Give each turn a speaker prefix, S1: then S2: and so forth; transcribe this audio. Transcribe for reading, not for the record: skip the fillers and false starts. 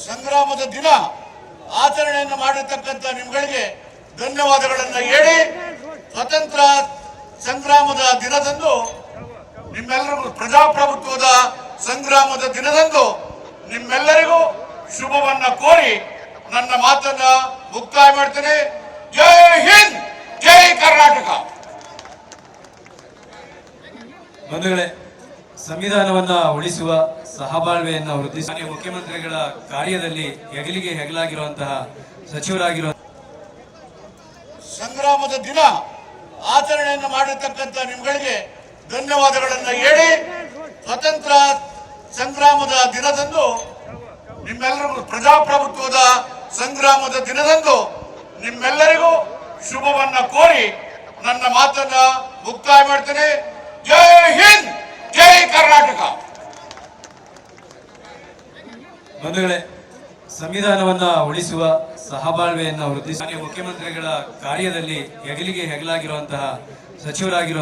S1: ಸಂಗ್ರಾಮದ ದಿನ ಆಚರಣೆಯನ್ನು ಮಾಡಿರ್ತಕ್ಕಂಥ ನಿಮ್ಗಳಿಗೆ ಧನ್ಯವಾದಗಳನ್ನು ಹೇಳಿ, ಸ್ವತಂತ್ರ ಸಂಗ್ರಾಮದ ದಿನದಂದು ನಿಮ್ಮೆಲ್ಲರಿಗೂ, ಪ್ರಜಾಪ್ರಭುತ್ವದ ಸಂಗ್ರಾಮದ ದಿನದಂದು ನಿಮ್ಮೆಲ್ಲರಿಗೂ ಶುಭವನ್ನ ಕೋರಿ ನನ್ನ ಮಾತನ್ನ ಮುಕ್ತಾಯ ಮಾಡ್ತೇನೆ. ಜೈ ಹಿಂದ್, ಜೈ ಕರ್ನಾಟಕ.
S2: ಬಂಧುಗಳೇ, ಸಂವಿಧಾನವನ್ನ ಉಳಿಸುವ, ಸಹಬಾಳ್ವೆಯನ್ನ ವೃದ್ಧಿಸುವ ಮುಖ್ಯಮಂತ್ರಿಗಳ ಕಾರ್ಯದಲ್ಲಿ ಹೆಗಲಿಗೆ ಹೆಗಲಾಗಿರುವಂತಹ ಸಚಿವರಾಗಿರುವ
S1: ಸಂಗ್ರಾಮದ ದಿನ ಆಚರಣೆಯನ್ನು ಮಾಡಿರ್ತಕ್ಕಂಥ ನಿಮ್ಗಳಿಗೆ ಧನ್ಯವಾದಗಳನ್ನು ಹೇಳಿ, ಸ್ವತಂತ್ರ ಸಂಗ್ರಾಮದ ದಿನದಂದು ನಿಮ್ಮೆಲ್ಲರಿಗೂ, ಪ್ರಜಾಪ್ರಭುತ್ವದ ಸಂಗ್ರಾಮದ ದಿನದಂದು ನಿಮ್ಮೆಲ್ಲರಿಗೂ ಶುಭವನ್ನ ಕೋರಿ ನನ್ನ ಮಾತನ್ನ ಮುಕ್ತಾಯ ಮಾಡ್ತೇನೆ. ಜೈ ಹಿಂದ್, ಜೈ ಕರ್ನಾಟಕ.
S2: ಬಂಧುಗಳೇ, ಸಂವಿಧಾನವನ್ನ ಉಳಿಸುವ, ಸಹಬಾಳ್ವೆಯನ್ನ ವೃದ್ಧಿಸುವ ಮುಖ್ಯಮಂತ್ರಿಗಳ ಕಾರ್ಯದಲ್ಲಿ ಹೆಗಲಿಗೆ ಹೆಗಲಾಗಿರುವಂತಹ ಸಚಿವರಾಗಿರುವ